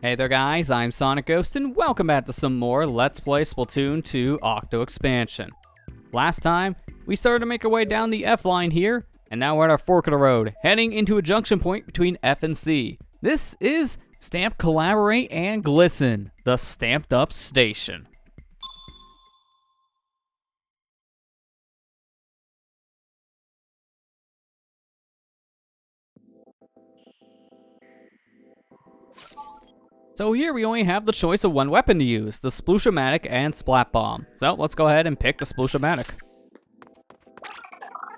Hey there guys, I'm SonicGhost and welcome back to some more Let's Play Splatoon 2 Octo expansion. Last time, we started to make our way down the F line here, and now we're at our fork of the road, heading into a junction point between F and C. This is Stamp, Collaborate, and Glisten, the Stamped Up Station. So here we only have the choice of one weapon to use, the Splooshomatic and Splat Bomb. So let's go ahead and pick the Splooshomatic.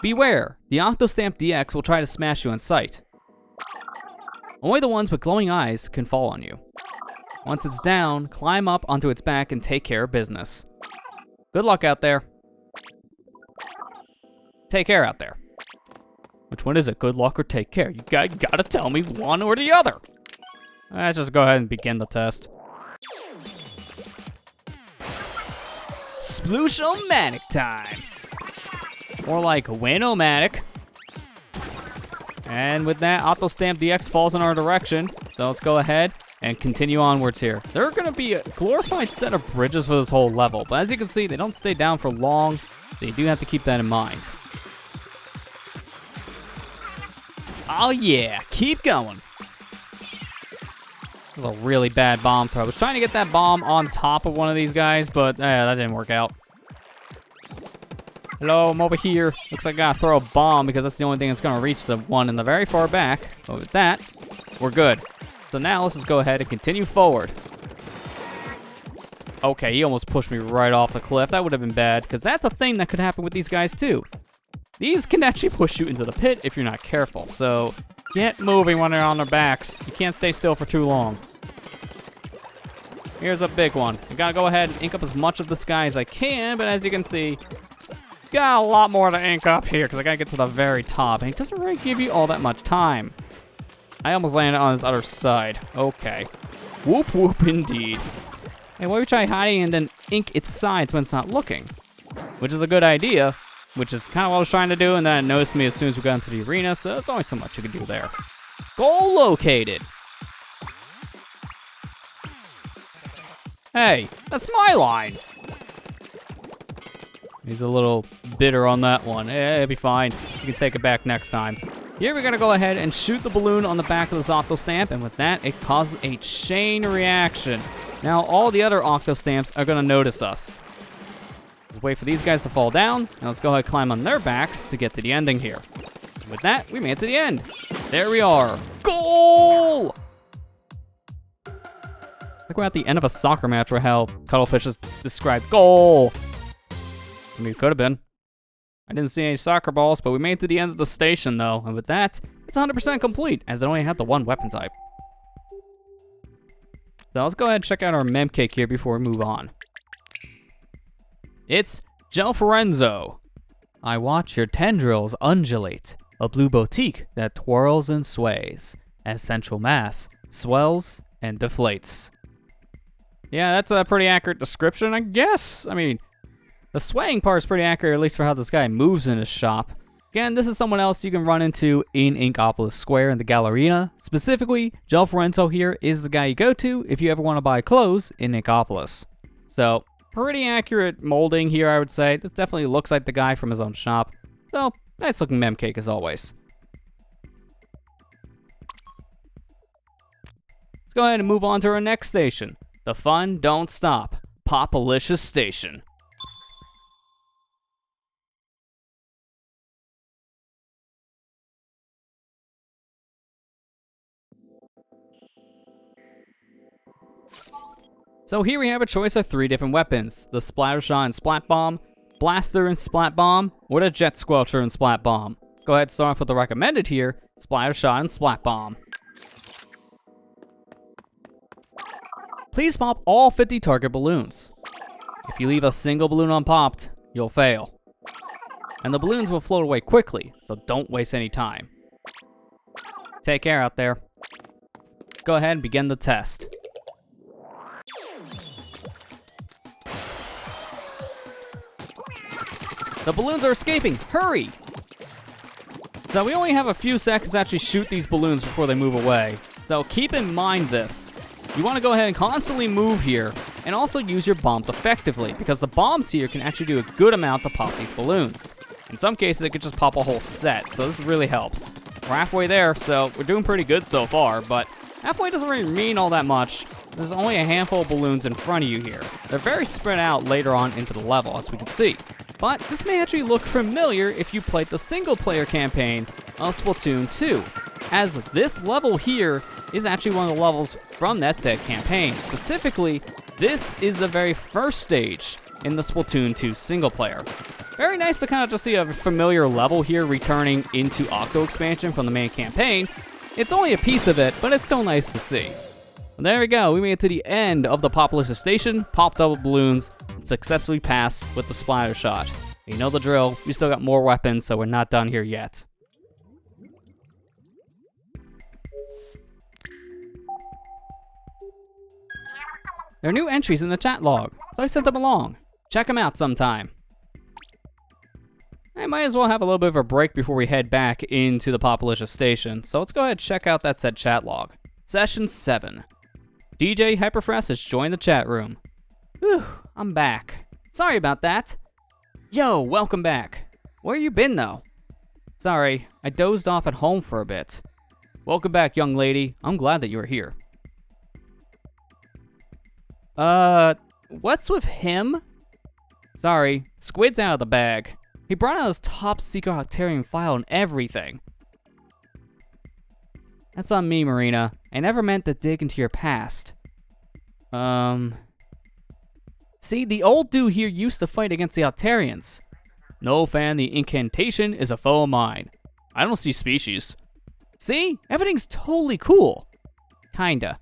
Beware, the Octo Stamp DX will try to smash you in sight. Only the ones with glowing eyes can fall on you. Once it's down, climb up onto its back and take care of business. Good luck out there. Take care out there. Which one is it, good luck or take care? You gotta tell me one or the other. Let's just go ahead and begin the test. Splooshomatic time. More like Win-O-Matic. And with that, Octo Stamp DX falls in our direction. So let's go ahead and continue onwards here. There are going to be a glorified set of bridges for this whole level. But as you can see, they don't stay down for long. So you do have to keep that in mind. Oh yeah, keep going. That was a really bad bomb throw. I was trying to get that bomb on top of one of these guys, but that didn't work out. Hello, I'm over here. Looks like I gotta throw a bomb because that's the only thing that's gonna reach the one in the very far back. But with that, we're good. So now let's just go ahead and continue forward. Okay, he almost pushed me right off the cliff. That would have been bad, because that's a thing that could happen with these guys too. These can actually push you into the pit if you're not careful, so get moving when they're on their backs. You can't stay still for too long. Here's a big one. I gotta go ahead and ink up as much of the sky as I can, but as you can see, got a lot more to ink up here because I gotta get to the very top, and it doesn't really give you all that much time. I almost landed on this other side. Okay. Whoop whoop indeed. Hey, why don't we try hiding and then ink its sides when it's not looking? Which is a good idea. Which is kind of what I was trying to do, and then it noticed me as soon as we got into the arena, so there's only so much you can do there. Goal located! Hey, that's my line! He's a little bitter on that one. It'll be fine. You can take it back next time. Here we're gonna go ahead and shoot the balloon on the back of this Octo Stamp, and with that, it causes a chain reaction. Now, all the other Octo Stamps are gonna notice us. Just wait for these guys to fall down, and let's go ahead and climb on their backs to get to the ending here. And with that, we made it to the end. There we are. Goal! Like we're at the end of a soccer match where how Cuttlefish has described goal. I mean, it could have been. I didn't see any soccer balls, but we made it to the end of the station, though. And with that, it's 100% complete, as it only had the one weapon type. So let's go ahead and check out our mem cake here before we move on. It's Gelforenzo. I watch your tendrils undulate, a blue boutique that twirls and sways, as central mass swells and deflates. Yeah, that's a pretty accurate description, I guess. I mean, the swaying part is pretty accurate, at least for how this guy moves in his shop. Again, this is someone else you can run into in Inkopolis Square in the Gallerina. Specifically, Gelforenzo here is the guy you go to if you ever want to buy clothes in Inkopolis. So, pretty accurate molding here, I would say. It definitely looks like the guy from his own shop. So, nice looking mem cake as always. Let's go ahead and move on to our next station. The fun don't stop. Popalicious Station. So here we have a choice of 3 different weapons. The Splattershot and Splat Bomb, Blaster and Splat Bomb, or the Jet Squelcher and Splat Bomb. Go ahead and start off with the recommended here, Splattershot and Splat Bomb. Please pop all 50 target balloons. If you leave a single balloon unpopped, you'll fail. And the balloons will float away quickly, so don't waste any time. Take care out there. Go ahead and begin the test. The balloons are escaping. Hurry! So we only have a few seconds to actually shoot these balloons before they move away. So keep in mind this. you want to go ahead and constantly move here and also use your bombs effectively, because the bombs here can actually do a good amount to pop these balloons. In some cases, it could just pop a whole set, so this really helps. We're halfway there, so we're doing pretty good so far, but halfway doesn't really mean all that much. There's only a handful of balloons in front of you here. They're very spread out later on into the level, as we can see. But this may actually look familiar if you played the single-player campaign of Splatoon 2, as this level here is actually one of the levels from that said campaign. Specifically, this is the very first stage in the Splatoon 2 single-player. Very nice to kind of just see a familiar level here returning into Octo expansion from the main campaign. It's only a piece of it, but it's still nice to see. Well, there we go, we made it to the end of the Popalicious Station, popped double balloons, and successfully passed with the splatter shot. You know the drill, we still got more weapons, so we're not done here yet. There are new entries in the chat log, so I sent them along. Check them out sometime. I might as well have a little bit of a break before we head back into the Popalicious Station, so let's go ahead and check out that said chat log. Session 7. DJ Hyperfresh has joined the chat room. Whew, I'm back. Sorry about that. Yo, welcome back. Where you been though? Sorry, I dozed off at home for a bit. Welcome back, young lady. I'm glad that you're here. What's with him? Sorry, Squid's out of the bag. He brought out his top secret Octarian file and everything. That's on me, Marina. I never meant to dig into your past. See, the old dude here used to fight against the Octarians. No fan, the incantation is a foe of mine. I don't see species. See? Everything's totally cool. Kinda.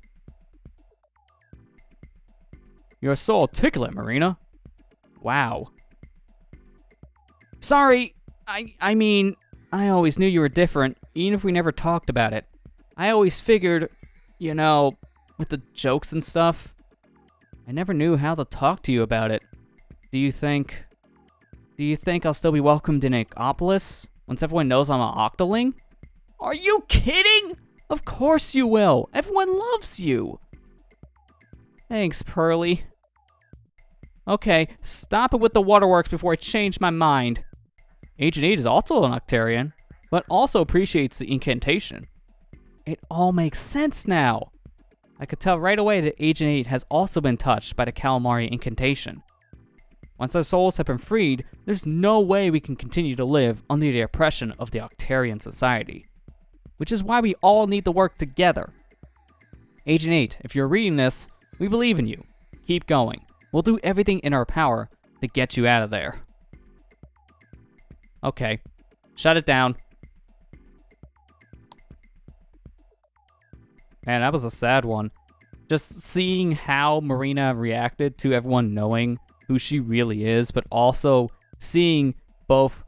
You're so articulate, Marina. Wow. Sorry, I mean, I always knew you were different, even if we never talked about it. I always figured, you know, with the jokes and stuff, I never knew how to talk to you about it. Do you think I'll still be welcomed in Eckopolis once everyone knows I'm an Octoling? Are you kidding? Of course you will. Everyone loves you. Thanks, Pearly. Okay, stop it with the waterworks before I change my mind. Agent 8 is also an Octarian, but also appreciates the incantation. It all makes sense now. I could tell right away that Agent 8 has also been touched by the Calamari incantation. Once our souls have been freed, there's no way we can continue to live under the oppression of the Octarian society. Which is why we all need to work together. Agent 8, if you're reading this, we believe in you. Keep going. We'll do everything in our power to get you out of there. Okay, shut it down. Man, that was a sad one. Just seeing how Marina reacted to everyone knowing who she really is, but also seeing both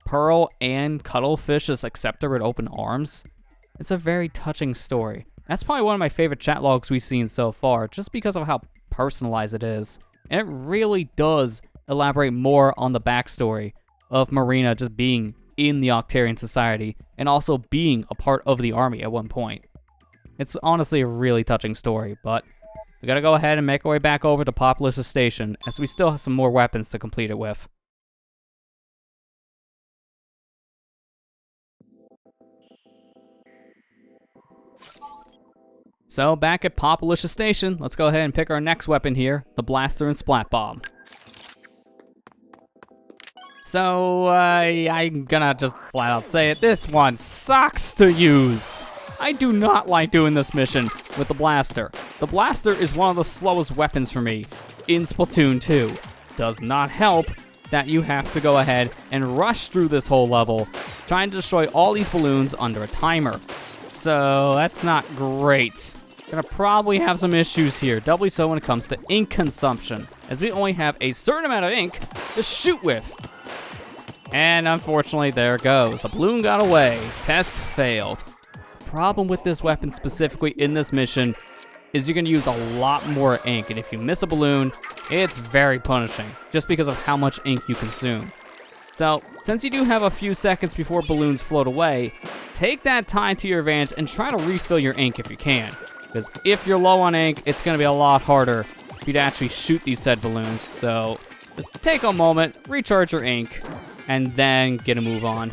Pearl and Cuttlefish just accept her with open arms. It's a very touching story. That's probably one of my favorite chat logs we've seen so far, just because of how personalized it is. And it really does elaborate more on the backstory of Marina just being in the Octarian society and also being a part of the army at one point. It's honestly a really touching story, but we gotta go ahead and make our way back over to Popalicious Station, as we still have some more weapons to complete it with. So, back at Popalicious Station, let's go ahead and pick our next weapon here, the Blaster and Splat Bomb. So, I'm gonna just flat out say it, this one sucks to use. I do not like doing this mission with the Blaster. The Blaster is one of the slowest weapons for me in Splatoon 2. Does not help that you have to go ahead and rush through this whole level, trying to destroy all these balloons under a timer. So that's not great. Gonna probably have some issues here, doubly so when it comes to ink consumption, as we only have a certain amount of ink to shoot with. And unfortunately, there it goes. A balloon got away. Test failed. Problem with this weapon specifically in this mission is you're going to use a lot more ink, and if you miss a balloon, it's very punishing, just because of how much ink you consume. So, since you do have a few seconds before balloons float away, take that time to your advantage and try to refill your ink if you can. because if you're low on ink, it's going to be a lot harder for you to actually shoot these said balloons. So just take a moment, recharge your ink, and then get a move on.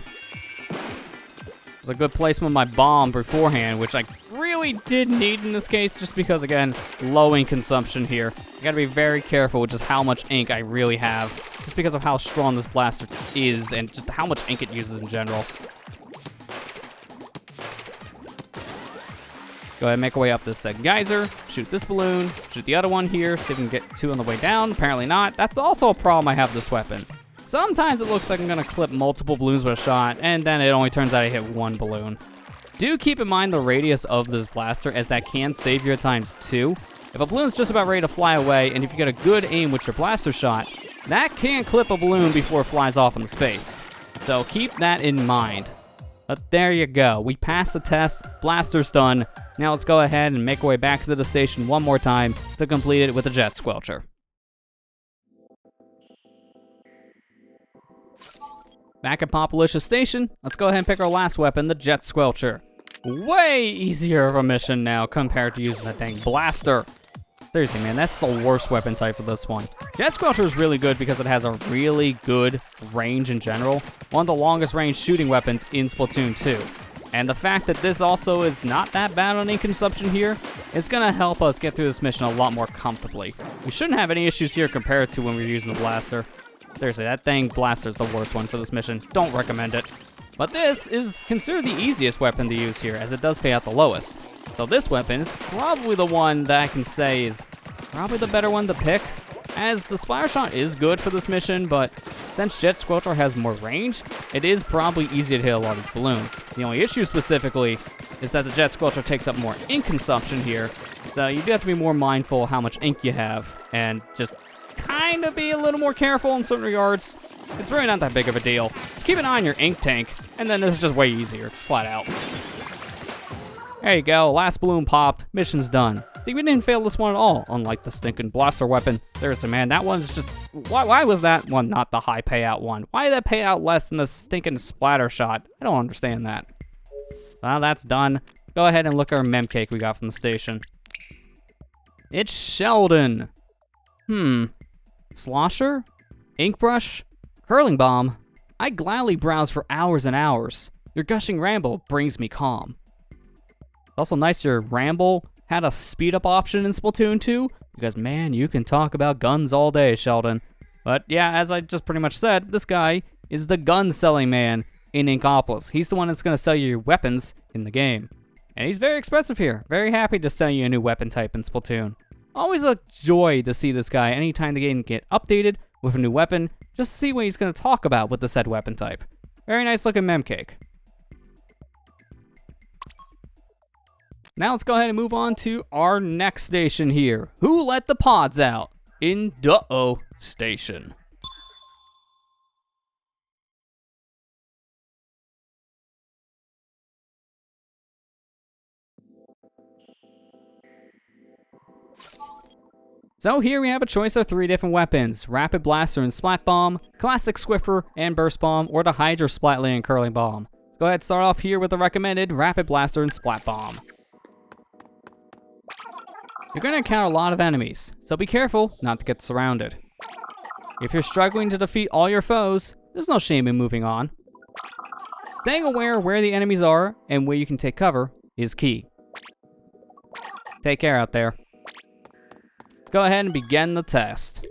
It's a good placement of my bomb beforehand, which I really did need in this case, just because, again, low ink consumption here. I gotta be very careful with just how much ink I really have, just because of how strong this blaster is and just how much ink it uses in general. Go ahead and make our way up this geyser, shoot this balloon, shoot the other one here, see if we can get two on the way down. Apparently not. That's also a problem I have with this weapon. Sometimes it looks like I'm gonna clip multiple balloons with a shot, and then it only turns out I hit one balloon. Do keep in mind the radius of this blaster, as that can save your times too. If a balloon's just about ready to fly away, and if you get a good aim with your blaster shot, that can clip a balloon before it flies off into space. So keep that in mind. But there you go. We passed the test. Blaster's done. Now let's go ahead and make our way back to the station one more time to complete it with a jet squelcher. Back at Popalicious Station, let's go ahead and pick our last weapon, the jet squelcher. Way easier of a mission now compared to using that dang blaster. Seriously, man, that's the worst weapon type for this one. Jet Squelcher is really good because it has a really good range in general. One of the longest range shooting weapons in Splatoon 2. And the fact that this also is not that bad on ink consumption here, it's going to help us get through this mission a lot more comfortably. We shouldn't have any issues here compared to when we were using the blaster. Seriously, that dang blaster is the worst one for this mission. Don't recommend it. But this is considered the easiest weapon to use here, as it does pay out the lowest. So this weapon is probably the one that I can say is probably the better one to pick, as the splatter shot is good for this mission, but since Jet Squelcher has more range, it is probably easier to hit a lot of these balloons. The only issue specifically is that the Jet Squelcher takes up more ink consumption here, so you do have to be more mindful of how much ink you have, and just kind of be a little more careful in certain regards. It's really not that big of a deal. Just keep an eye on your ink tank, and then this is just way easier. It's flat out. There you go, last balloon popped, mission's done. See, we didn't fail this one at all, unlike the stinking blaster weapon. Seriously, man, that one's just... Why was that one not the high payout one? Why did that pay out less than the stinking splatter shot? I don't understand that. Well, that's done. Go ahead and look at our mem cake we got from the station. It's Sheldon. Slosher? Ink brush? Curling bomb? I gladly browse for hours and hours. Your gushing ramble brings me calm. Also nice your ramble had a speed up option in Splatoon 2, because man, you can talk about guns all day, Sheldon. But yeah, as I just pretty much said, this guy is the gun selling man in Inkopolis. He's the one that's going to sell you your weapons in the game. And he's very expensive here. Very happy to sell you a new weapon type in Splatoon. Always a joy to see this guy anytime the game get updated with a new weapon, just to see what he's going to talk about with the said weapon type. Very nice looking mem cake. Now let's go ahead and move on to our next station here. Who let the pods out? In Octo Station. So here we have a choice of 3 different weapons: Rapid Blaster and Splat Bomb, Classic Swiffer and Burst Bomb, or the Hydra Splatly and Curling Bomb. Let's go ahead and start off here with the recommended Rapid Blaster and Splat Bomb. You're going to encounter a lot of enemies, so be careful not to get surrounded. If you're struggling to defeat all your foes, there's no shame in moving on. Staying aware of where the enemies are and where you can take cover is key. Take care out there. Let's go ahead and begin the test.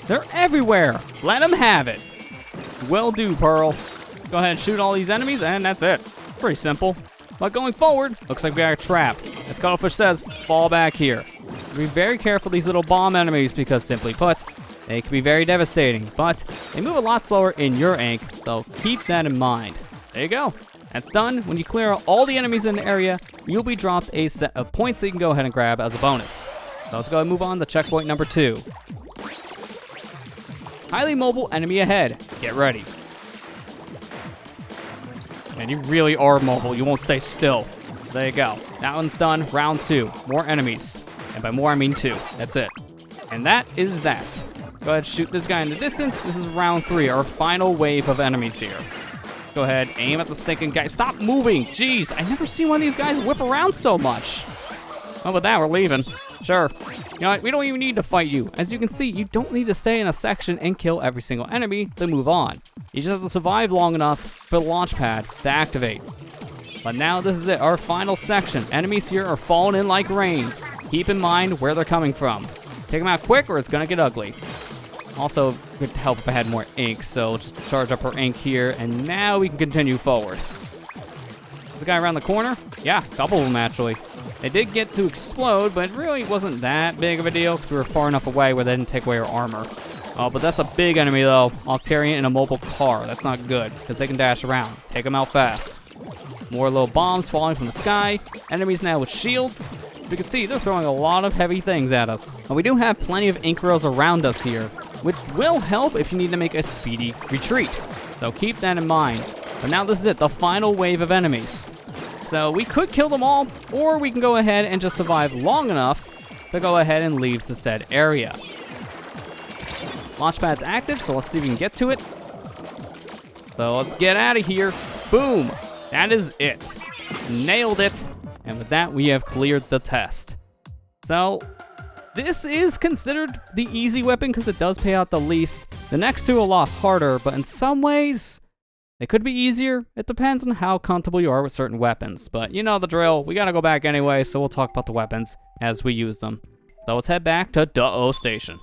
They're everywhere! Let them have it! Will do, Pearl. Go ahead and shoot all these enemies, and that's it. Pretty simple. But going forward, looks like we got a trap. As Cuttlefish says, fall back here. Be very careful of these little bomb enemies, because simply put, they can be very devastating. But they move a lot slower in your ink, so keep that in mind. There you go. That's done. When you clear all the enemies in the area, you'll be dropped a set of points that you can go ahead and grab as a bonus. So let's go ahead and move on to checkpoint number 2. Highly mobile enemy ahead. Get ready. And you really are mobile. You won't stay still. There you go. That one's done. Round 2. More enemies. And by more, I mean 2. That's it. And that is that. Go ahead, shoot this guy in the distance. This is round 3, our final wave of enemies here. Go ahead, aim at the stinking guy. Stop moving! Jeez, I never seen one of these guys whip around so much. How about that? We're leaving. Sure. You know what? We don't even need to fight you. As you can see, you don't need to stay in a section and kill every single enemy to move on. You just have to survive long enough for the launch pad to activate. But now this is it, our final section. Enemies here are falling in like rain. Keep in mind where they're coming from. Take them out quick or it's gonna get ugly. Also, would help if I had more ink, so just charge up our ink here, and now we can continue forward. Is the guy around the corner? Yeah, a couple of them actually. They did get to explode, but it really wasn't that big of a deal because we were far enough away where they didn't take away our armor. Oh, but that's a big enemy though. Octarian in a mobile car. That's not good because they can dash around. Take them out fast. More little bombs falling from the sky. Enemies now with shields. As you can see, they're throwing a lot of heavy things at us. And we do have plenty of ink rails around us here, which will help if you need to make a speedy retreat. So keep that in mind. But now this is it, the final wave of enemies. So we could kill them all, or we can go ahead and just survive long enough to go ahead and leave the said area. Launchpad's active, so let's see if we can get to it. So let's get out of here. Boom! That is it. Nailed it. And with that, we have cleared the test. So this is considered the easy weapon because it does pay out the least. The next two are a lot harder, but in some ways, they could be easier. It depends on how comfortable you are with certain weapons. But you know the drill. We gotta go back anyway, so we'll talk about the weapons as we use them. So let's head back to Octo Station.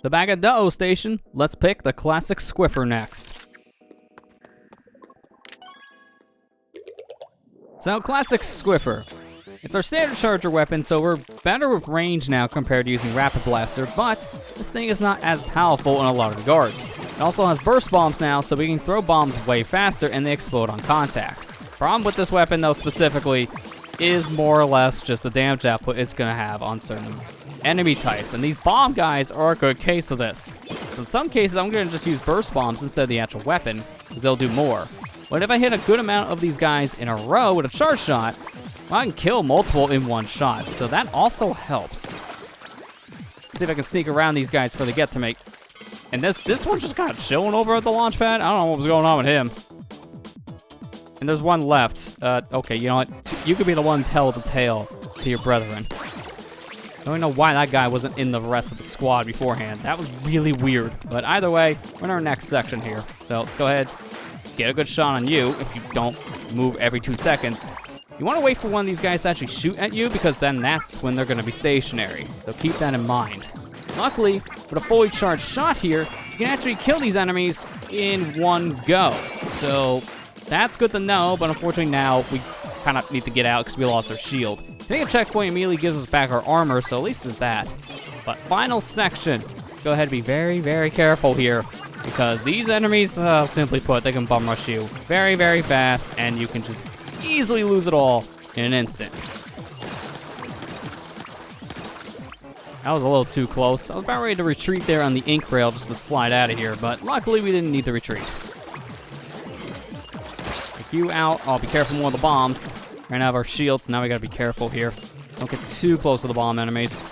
So back at Octo Station, let's pick the classic Squiffer next. So classic Squiffer. It's our standard charger weapon, so we're better with range now compared to using Rapid Blaster, but this thing is not as powerful in a lot of regards. It also has burst bombs now, so we can throw bombs way faster and they explode on contact. Problem with this weapon, though, specifically, is more or less just the damage output it's going to have on certain enemy types, and these bomb guys are a good case of this. So in some cases, I'm going to just use burst bombs instead of the actual weapon, because they'll do more. But if I hit a good amount of these guys in a row with a charge shot, well, I can kill multiple in one shot, so that also helps. Let's see if I can sneak around these guys before they get to me. And this one's just kind of chilling over at the launch pad. I don't know what was going on with him. And there's one left. Okay, you know what? You could be the one to tell the tale to your brethren. I don't know why that guy wasn't in the rest of the squad beforehand. That was really weird. But either way, we're in our next section here. So let's go ahead, get a good shot on you if you don't move every 2 seconds. You want to wait for one of these guys to actually shoot at you because then that's when they're going to be stationary. So keep that in mind. Luckily, with a fully charged shot here, you can actually kill these enemies in one go. So that's good to know, but unfortunately now we kind of need to get out because we lost our shield. Hitting a checkpoint immediately gives us back our armor, so at least there's that. But final section, go ahead and be very, very careful here because these enemies, simply put, they can bum rush you very, very fast and you can just easily lose it all in an instant. That was a little too close. I was about ready to retreat there on the ink rail just to slide out of here, but luckily we didn't need to retreat. Take you out. Oh, be careful more of the bombs. Ran out of our shields, now we gotta be careful here. Don't get too close to the bomb enemies.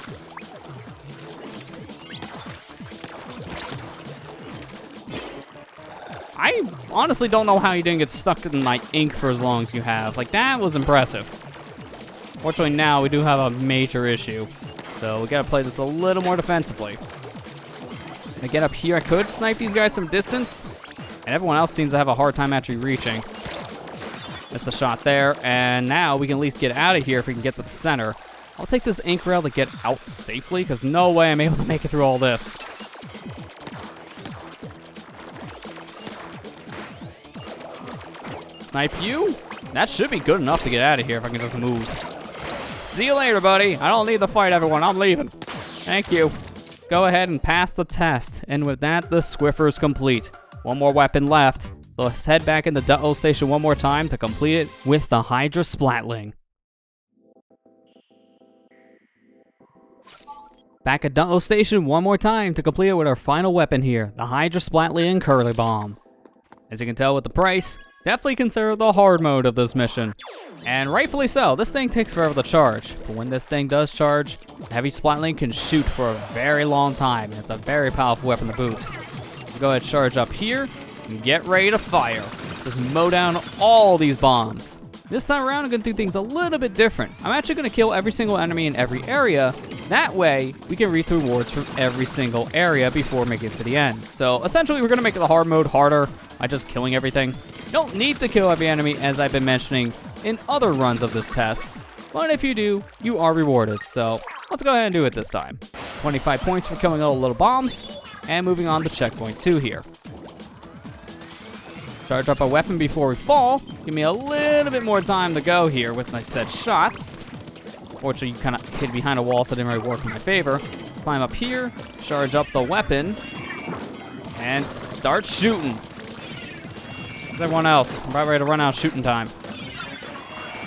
I honestly don't know how you didn't get stuck in my ink for as long as you have. Like, that was impressive. Fortunately, now we do have a major issue. So we gotta play this a little more defensively. If I get up here, I could snipe these guys from distance. And everyone else seems to have a hard time actually reaching. Missed a shot there. And now we can at least get out of here if we can get to the center. I'll take this ink rail to get out safely, because no way I'm able to make it through all this. Snipe you? That should be good enough to get out of here if I can just move. See you later, buddy. I don't need the fight, everyone. I'm leaving. Thank you. Go ahead and pass the test. And with that, the Squiffer is complete. One more weapon left. So let's head back into Octo Station one more time to complete it with the Hydra Splatling. Back at Octo Station one more time to complete it with our final weapon here, the Hydra Splatling and Curly Bomb. As you can tell with the price, definitely consider the hard mode of this mission. And rightfully so, this thing takes forever to charge. But when this thing does charge, the heavy splatling can shoot for a very long time. And it's a very powerful weapon to boot. So go ahead, charge up here, and get ready to fire. Just mow down all these bombs. This time around, I'm gonna do things a little bit different. I'm actually gonna kill every single enemy in every area. That way, we can reap the rewards from every single area before making it to the end. So essentially, we're gonna make the hard mode harder by just killing everything. You don't need to kill every enemy, as I've been mentioning in other runs of this test. But if you do, you are rewarded. So let's go ahead and do it this time. 25 points for killing all the little bombs. And moving on to checkpoint 2 here. Charge up a weapon before we fall. Give me a little bit more time to go here with my said shots. Fortunately, you kind of hid behind a wall, so it didn't really work in my favor. Climb up here, charge up the weapon, and start shooting. Where's everyone else? I'm about ready to run out of shooting time.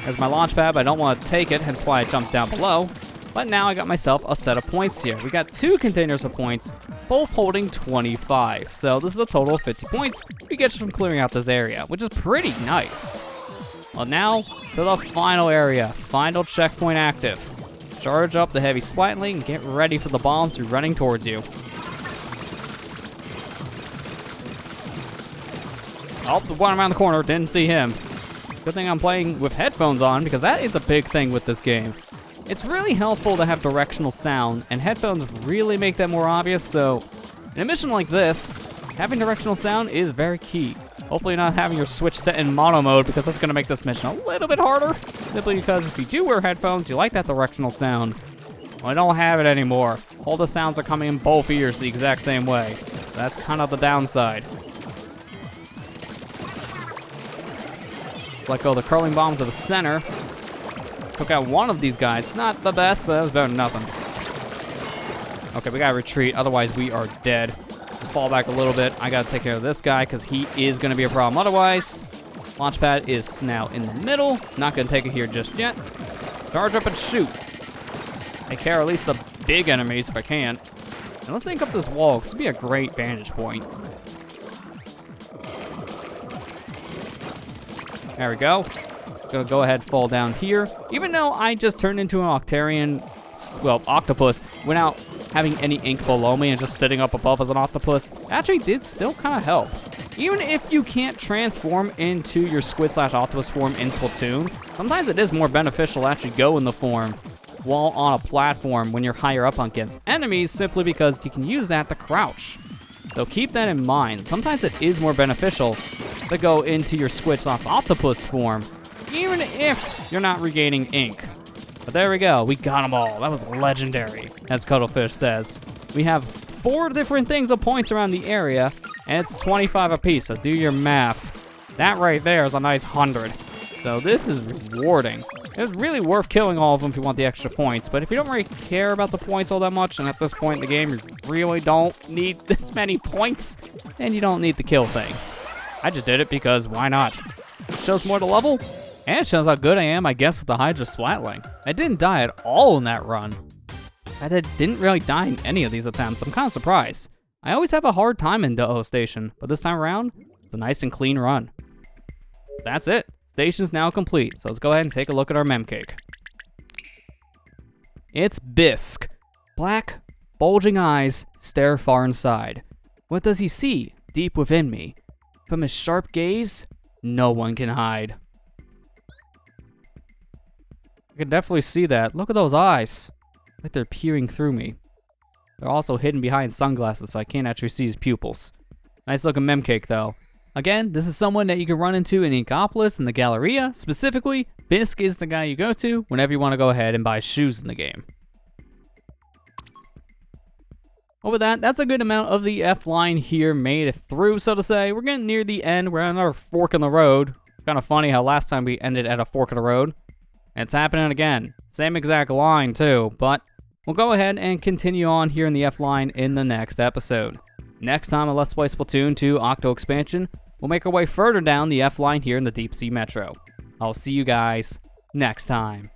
There's my launch pad, but I don't want to take it, hence why I jumped down below. But now I got myself a set of points here. We got 2 containers of points, both holding 25. So this is a total of 50 points we get from clearing out this area, which is pretty nice. Well, now to the final area, final checkpoint active. Charge up the heavy splatling and get ready for the bombs to be running towards you. Oh, the one around the corner, didn't see him. Good thing I'm playing with headphones on, because that is a big thing with this game. It's really helpful to have directional sound, and headphones really make that more obvious, so in a mission like this, having directional sound is very key. Hopefully not having your Switch set in mono mode, because that's going to make this mission a little bit harder, simply because if you do wear headphones, you like that directional sound. Well, I don't have it anymore. All the sounds are coming in both ears the exact same way. That's kind of the downside. Let go of the curling bomb to the center. Took out one of these guys. Not the best, but that was better than nothing. Okay, we gotta retreat, otherwise we are dead. Fall back a little bit. I gotta take care of this guy, because he is gonna be a problem otherwise. Launchpad is now in the middle. Not gonna take it here just yet. Charge up and shoot. Take care of at least the big enemies if I can. And let's link up this wall, because this would be a great vantage point. There we go. Gonna go ahead and fall down here. Even though I just turned into an octopus without having any ink below me and just sitting up above as an octopus, actually did still kind of help. Even if you can't transform into your squid/octopus form in Splatoon, sometimes it is more beneficial to actually go in the form while on a platform when you're higher up against enemies, simply because you can use that to crouch. So keep that in mind. Sometimes it is more beneficial to go into your squid/octopus form, even if you're not regaining ink. But there we go, we got them all. That was legendary, as Cuttlefish says. We have 4 different things of points around the area, and it's 25 apiece, so do your math. That right there is a nice 100. So this is rewarding. It's really worth killing all of them if you want the extra points, but if you don't really care about the points all that much, and at this point in the game you really don't need this many points, then you don't need to kill things. I just did it because why not? It shows more to level. And it shows how good I am, I guess, with the Hydra Splatling. I didn't die at all in that run. I didn't really die in any of these attempts. I'm kind of surprised. I always have a hard time in Octo Station, but this time around, it's a nice and clean run. That's it. Station's now complete, so let's go ahead and take a look at our mem cake. It's Bisque. Black, bulging eyes stare far inside. What does he see deep within me? From his sharp gaze, no one can hide. I can definitely see that. Look at those eyes. Like they're peering through me. They're also hidden behind sunglasses, so I can't actually see his pupils. Nice looking mem cake, though. Again, this is someone that you can run into in Inkopolis in the Galleria. Specifically, Bisque is the guy you go to whenever you want to go ahead and buy shoes in the game. Over that's a good amount of the F line here made it through, so to say. We're getting near the end. We're on our fork in the road. Kind of funny how last time we ended at a fork in the road. It's happening again. Same exact line, too, but we'll go ahead and continue on here in the F line in the next episode. Next time on Let's Play Splatoon 2 Octo Expansion, we'll make our way further down the F line here in the Deep Sea Metro. I'll see you guys next time.